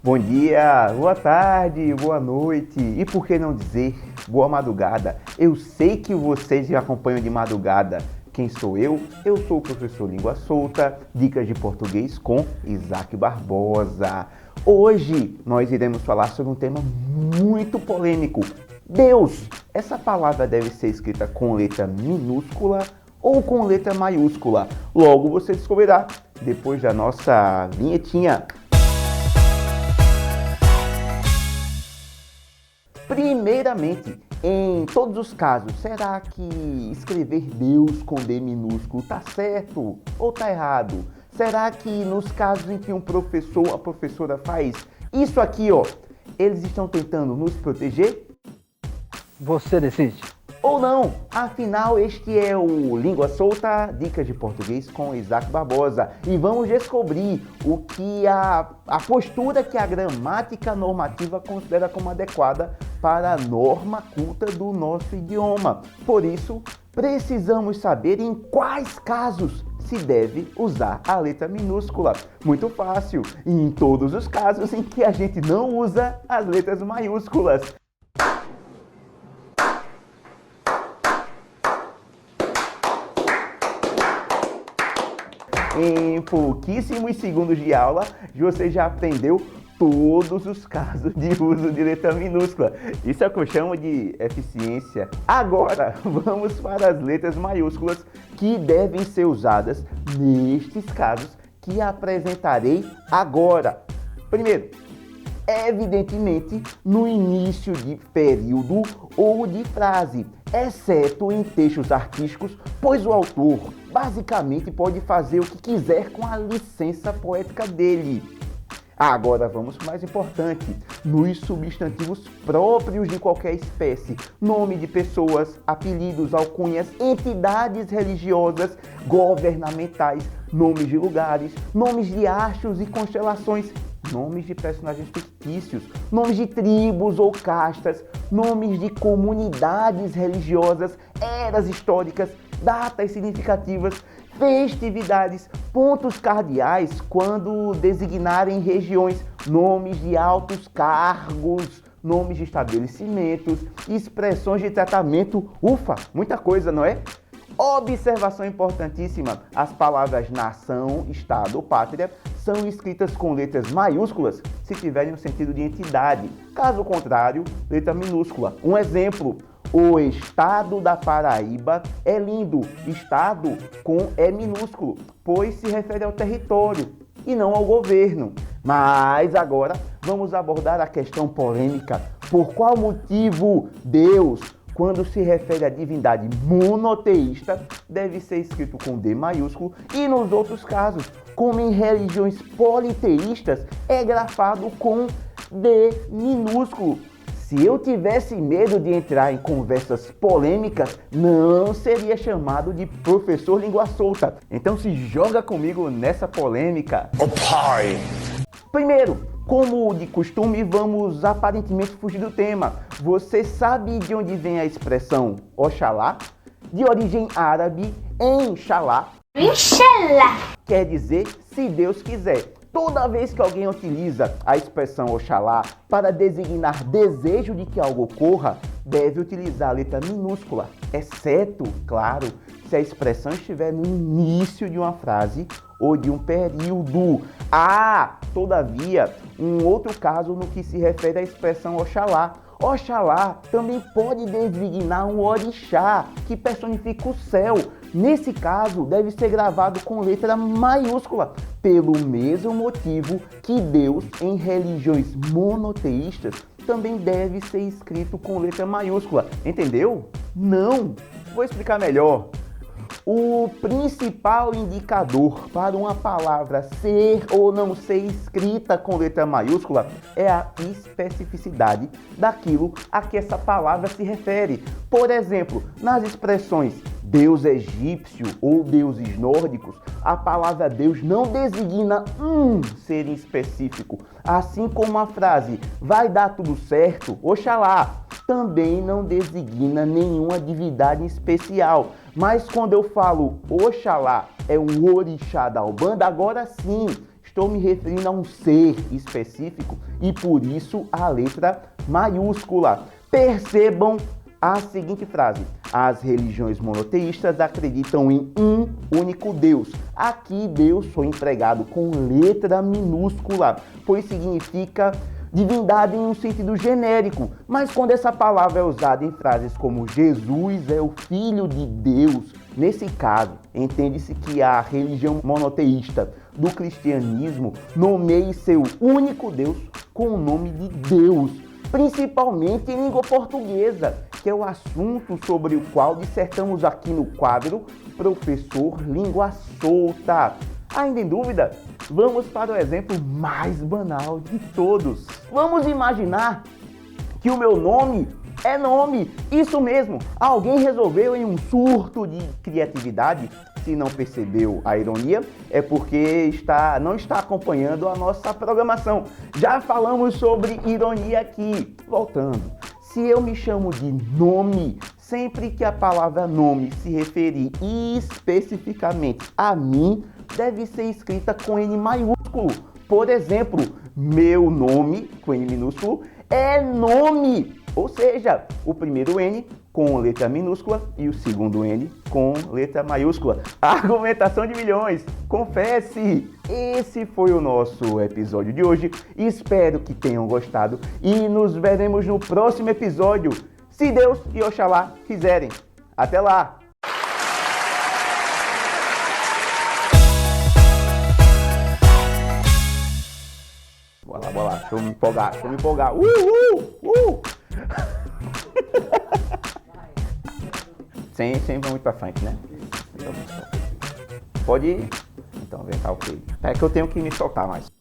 Bom dia, boa tarde, boa noite e por que não dizer boa madrugada? Eu sei que vocês me acompanham de madrugada. Quem sou eu? Eu sou o professor Língua Solta, dicas de português com Isaac Barbosa. Hoje nós iremos falar sobre um tema muito polêmico. Deus! Essa palavra deve ser escrita com letra minúscula ou com letra maiúscula? Logo você descobrirá depois da nossa vinhetinha. Primeiramente, em todos os casos, será que escrever Deus com D minúsculo tá certo ou tá errado? Será que nos casos em que um professor ou a professora faz isso aqui, eles estão tentando nos proteger? Você decide. Ou não? Afinal, este é o Língua Solta, dicas de português com Isaac Barbosa. E vamos descobrir o que a postura que a gramática normativa considera como adequada para a norma culta do nosso idioma. Por isso, precisamos saber em quais casos se deve usar a letra minúscula. Muito fácil, em todos os casos em que a gente não usa as letras maiúsculas. Em pouquíssimos segundos de aula, você já aprendeu todos os casos de uso de letra minúscula. Isso é o que eu chamo de eficiência. Agora, vamos para as letras maiúsculas que devem ser usadas nestes casos que apresentarei agora. Primeiro, evidentemente, no início de período ou de frase, exceto em textos artísticos, pois o autor basicamente pode fazer o que quiser com a licença poética dele. Agora vamos para o mais importante, nos substantivos próprios de qualquer espécie, nome de pessoas, apelidos, alcunhas, entidades religiosas, governamentais, nomes de lugares, nomes de astros e constelações, nomes de personagens fictícios, nomes de tribos ou castas, nomes de comunidades religiosas, eras históricas, datas significativas, festividades, pontos cardeais quando designarem regiões, nomes de altos cargos, nomes de estabelecimentos, expressões de tratamento, muita coisa, não é? Observação importantíssima, as palavras nação, estado ou pátria são escritas com letras maiúsculas se tiverem o sentido de entidade, caso contrário, letra minúscula. Um exemplo, o estado da Paraíba é lindo, estado com E minúsculo, pois se refere ao território e não ao governo. Mas agora vamos abordar a questão polêmica, por qual motivo Deus, quando se refere à divindade monoteísta, deve ser escrito com D maiúsculo e nos outros casos, como em religiões politeístas, é grafado com D minúsculo. Se eu tivesse medo de entrar em conversas polêmicas, não seria chamado de professor Língua Solta. Então se joga comigo nessa polêmica. Oh, pai! Primeiro, como de costume, vamos aparentemente fugir do tema. Você sabe de onde vem a expressão Oxalá? De origem árabe, Inshallah. Inshallah. Quer dizer, se Deus quiser. Toda vez que alguém utiliza a expressão Oxalá para designar desejo de que algo ocorra, deve utilizar a letra minúscula, exceto, claro, se a expressão estiver no início de uma frase ou de um período. Todavia, um outro caso no que se refere à expressão Oxalá. Oxalá também pode designar um orixá que personifica o céu. Nesse caso, deve ser gravado com letra maiúscula, pelo mesmo motivo que Deus, em religiões monoteístas, também deve ser escrito com letra maiúscula. Entendeu? Não! Vou explicar melhor. O principal indicador para uma palavra ser ou não ser escrita com letra maiúscula é a especificidade daquilo a que essa palavra se refere. Por exemplo, nas expressões Deus egípcio ou deuses nórdicos, a palavra Deus não designa um ser em específico, assim como a frase vai dar tudo certo, Oxalá, também não designa nenhuma divindade especial. Mas quando eu falo Oxalá é um orixá da Umbanda, agora sim Estou me referindo a um ser específico e por isso a letra maiúscula. Percebam a seguinte frase: as religiões monoteístas acreditam em um único Deus. Aqui Deus foi empregado com letra minúscula, pois significa divindade em um sentido genérico. Mas quando essa palavra é usada em frases como Jesus é o Filho de Deus, nesse caso, entende-se que a religião monoteísta do cristianismo nomeia seu único Deus com o nome de Deus, principalmente em língua portuguesa, que é o assunto sobre o qual dissertamos aqui no quadro Professor Língua Solta. Ainda em dúvida? Vamos para o exemplo mais banal de todos. Vamos imaginar que o meu nome é nome. Isso mesmo, alguém resolveu em um surto de criatividade. Se não percebeu a ironia, é porque não está acompanhando a nossa programação. Já falamos sobre ironia aqui. Voltando, se eu me chamo de nome, sempre que a palavra nome se referir especificamente a mim, deve ser escrita com N maiúsculo. Por exemplo, meu nome, com N minúsculo, é nome. Ou seja, o primeiro N com letra minúscula e o segundo N com letra maiúscula. Argumentação de milhões, confesse! Esse foi o nosso episódio de hoje. Espero que tenham gostado e nos veremos no próximo episódio, se Deus e Oxalá quiserem. Até lá! Bora lá, deixa eu me empolgar. Sempre muito pra frente, né? Pode ir? Então vem cá, ok. É que eu tenho que me soltar mais.